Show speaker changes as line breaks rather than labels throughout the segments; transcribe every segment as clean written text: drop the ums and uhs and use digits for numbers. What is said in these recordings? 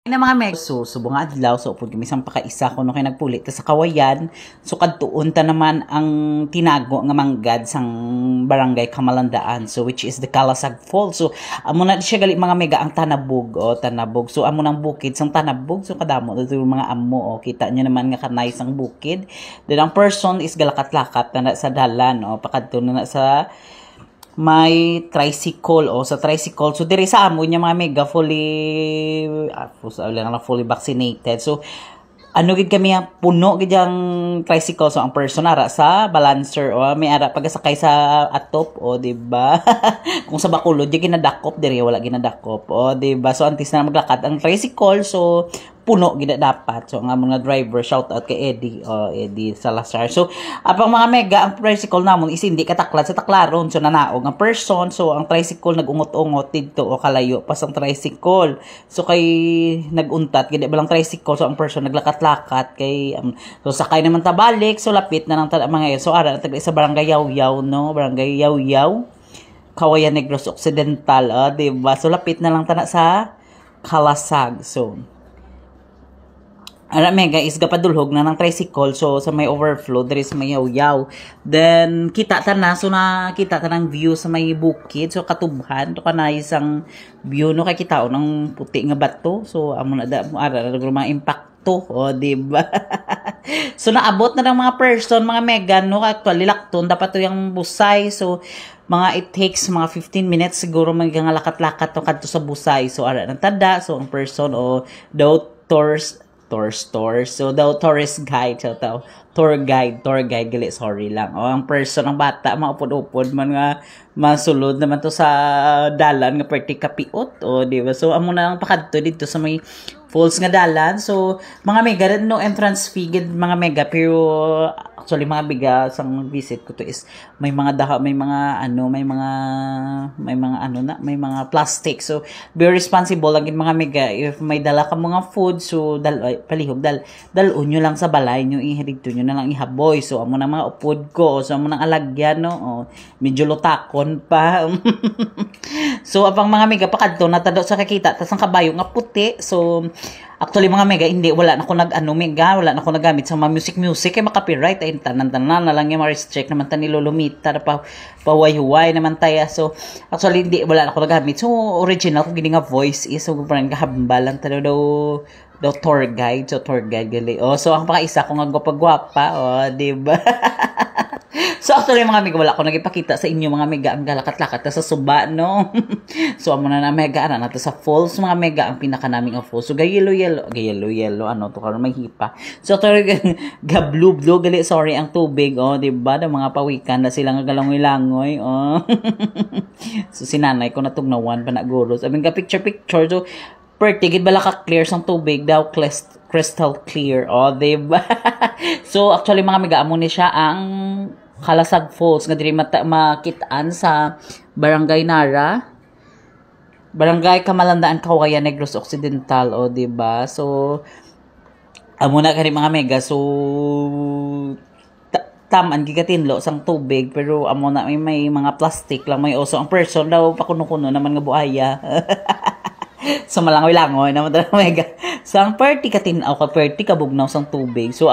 Na mga meg, so subong adlaw, so upod kami sang pakaisa ko no kay nagpulit ta sa Kawayan. So kadtuon ta naman ang tinago nga manggad sang barangay Kamalandaan, so which is the Kalasag Falls. So amo na siya gali mga mega ang Tanabog, Tanabog. So amo nang bukid sang Tanabog, so kadamo dito mga amo, kita niyo naman nga kanay sang bukid. Then ang person is galakat-lakat na sa dalan, pakadto na sa may tricycle sa tricycle. So diri sa amo niya mga mega fully fully vaccinated. So ano gid kami ang puno gid ang tricycle, so ang person ara sa balancer may ara pagasakay sa atop di ba. Kung sa Bacolod di ginadakop, diri wala ginadakop di ba. So antes na maglakad ang tricycle, so puno gid dapat. So ang among nga driver, shout out kay Eddie Eddie Salazar. So apang mga mega ang tricycle namon is hindi kataklad sa taklaron, so nanaog ang person. So ang tricycle nagungot-ungot didto kalayo pas ang tricycle. So kay naguntat gid ba lang tricycle, so ang person naglakat-lakat kay so sakay naman ta balik, so lapit na nang mga so ara tag sa barangay Yaw-Yaw barangay Yaw-Yaw, Kawayan Negros Occidental di ba. So lapit na lang tana sa Kalasag. So ara mega is gapadulhog na ng tricycle, so sa may overflow there is may Yaw-Yaw. Then kita ta na, so nakita ta ng view sa may bukid, so katubhan to kana isang view no kay kitaon ng puti nga bato. So amo na da ara mga impacto di ba. So naabot na ng mga person mga mega no, actually lakton dapat to yung busay. So mga it takes mga 15 minutes siguro magangalakat-lakat to kadto sa busay. So ara nang tada, so ang person daw tour. So daw tourist guide, so tour guide gali, sorry lang. Ang person, ang bata maupod-upod man nga masulod naman to sa dalan nga perti kapiot di ba. So amo na lang pakadto dito sa may falls nga dalan. So mga mega no entrance fee gid mga mega, pero actually mga biga sang visit ko to is may mga may mga plastic. So be responsible lang gid mga mega, if may dala ka mga food, so palihog dalon nyo lang sa balay nyo, ihirigto nyo na lang ihaboy. So amo na mga upod ko, so amo nang alagyan medyo lutakon pa. So apang mga mega pakadto natado sa kakita tas ang kabayo nga puti. So actually mga mega hindi wala na ko wala na ko nagamit sa mga music kay makapiright ay tanan na lang yung ma-restrict naman ta ni Lolomita pa huway naman taya. So actually hindi wala na ko nagamit. So original ko gini nga voice is so parang kahambalan ta daw tour guide. So tour guide gali. So ang pakaisa ko nga gwapa di ba. So actually mga mega wala ko nagipakita sa inyo mga mega ang galakat-lakat sa suba no. So amo na mega ana nato sa falls mga mega ang pinaka naming falls. So gayelo to karon may hipa. So to ga blue gali, sorry ang tubig di ba, da mga pawikan na sila nga galangoy-langoy So sinanay ko natugnawan pa na guro. Sabi nga picture. So pertigid bala ka clear sang tubig daw, crystal clear di ba. So actually mga mega amo ni siya ang Kalasag Falls nga diri makitaan sa Barangay Nara, Barangay Kamalandaan, Kawayan Negros Occidental di ba. So amo na kani mga mega, so taman gigatinlo sang tubig, pero amo na may mga plastic lang, may ang person daw pakuno-kuno naman nga buhaya. So malangoy-langoy naman talaga mega. So ang perti katinaw ka perti kabugnaw sang tubig. So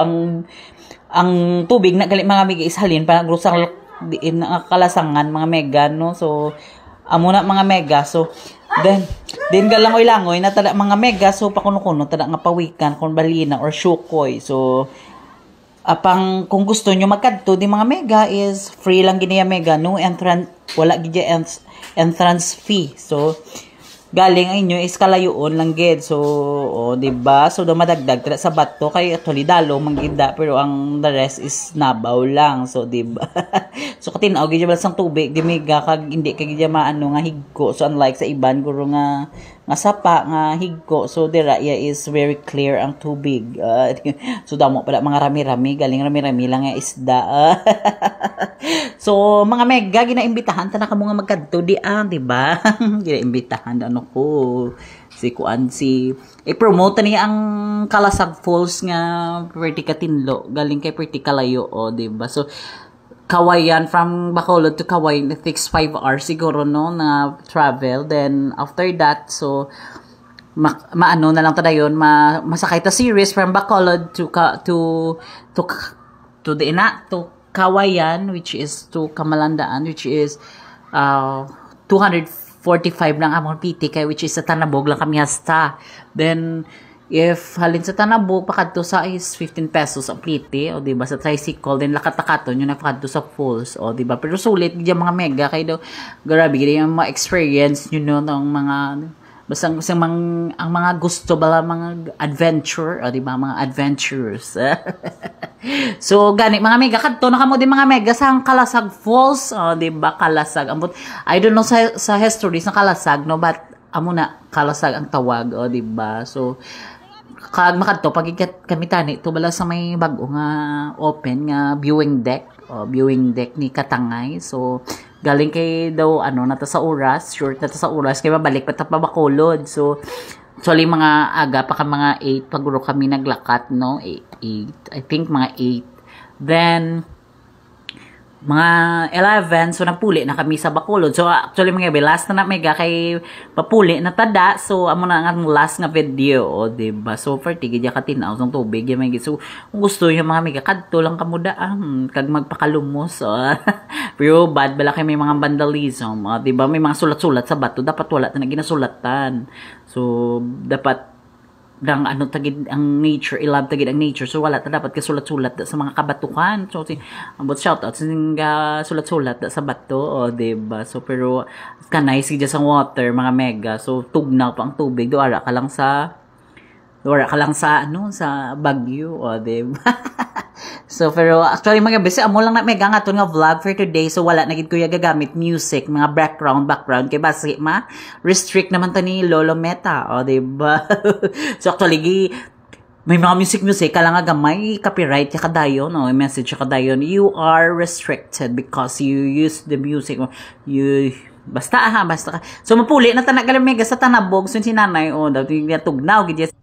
ang tubig na gali mga mega is halin pa grosang kalasangan mga mega no. So amo na mga mega. So then galangoy-langoy na tada mga mega, so pakuno-kuno tada nga pawikan kon balina or syukoy. So apang kung gusto nyo magkadto di mga mega is free lang giniya mega, no entrance, wala gid entrance fee. So galing ang inyo is kalayoon lang gid. So di ba, so do madagdag tira sa bato kay actually dalo manggida, pero ang the rest is nabaw lang. So di ba. So katinaw gid ba sang tubig di mega kag hindi kay gid maano nga higko. So unlike sa iban guro nga sapa nga higko, so dira is very clear ang tubig. So damo pala mga rami-rami, galing rami-rami lang nga isda. So mga mega ginaimbitahan ta na kamo nga magkadto di ba. Ginaimbitahan ano ko si i-promote niya ang Kalasag Falls nga perti katinlo, galing kay perti kalayo di ba. So Kawayan, from Bacolod to Kawayan, it takes 5 hours siguro no na travel. Then after that, so maano na lang ta dayon masakay ta series from Bacolod to Kawayan, which is to Kamalandaan, which is 245 lang among PT kay which is sa Tanabog lang kami hasta. Then if halin sa Tanabog pakadto sa is 15 pesos ang plite, o di ba, sa tricycle then lakatakaton yung napakadto sa falls, o di ba, pero sulit gyud mga mega kay do grabe gyud yung mga experience ng mga basta ang mga gusto bala mga adventure, o di ba, mga adventures. So gani mga mega kadto na kamo din mga mega sa Kalasag Falls, o di ba, Kalasag ambot I don't know sa history sa Kalasag no, but amo na Kalasag ang tawag, o di ba. So kag makadto pag kami tani to bala sa may bag-o nga open nga viewing deck ni Katangay. So galing kay daw nata sa oras, short nata sa oras kay mabalik pa ta pa Bacolod. So actually mga aga pa ka mga 8 paguro kami naglakat no, 8 I think mga 8. Then mga 11 so napuli na kami sa Bacolod. So actually mga last na mega kay papuli na tada. So amo na ang last nga video, o di ba. So for tigid ya katinaw ng tubig ya may. So kung gusto niyo mga mega kadto lang kamo daan kag magpakalumos. Pero bad bala kay may mga vandalism, di ba, may mga sulat-sulat sa bato, dapat wala na ginasulatan. So dapat ang tagid ang nature, i-love tagid ang nature, so wala ta dapat kasulat-sulat sa mga kabatukan. So ambot shout out sa sulat-sulat sa bato, o di ba. So pero kanay sigya sa water mga mega, so tugnaw pa ang tubig, duara ka lang sa sa Baguio, o di ba. So pero actually mga bese amo lang na mega nga nga vlog for today. So wala na gid kuya gagamit music, mga background kay basi restrict naman ta ni Lolo Meta, o di ba. So actually may mga music kala nga gamay copyright ya kadayon, no, message ya kadayon, you are restricted because you use the music, basta. So mapuli na tanak mega sa Tanabog, so si nanay, daw tugnaw gid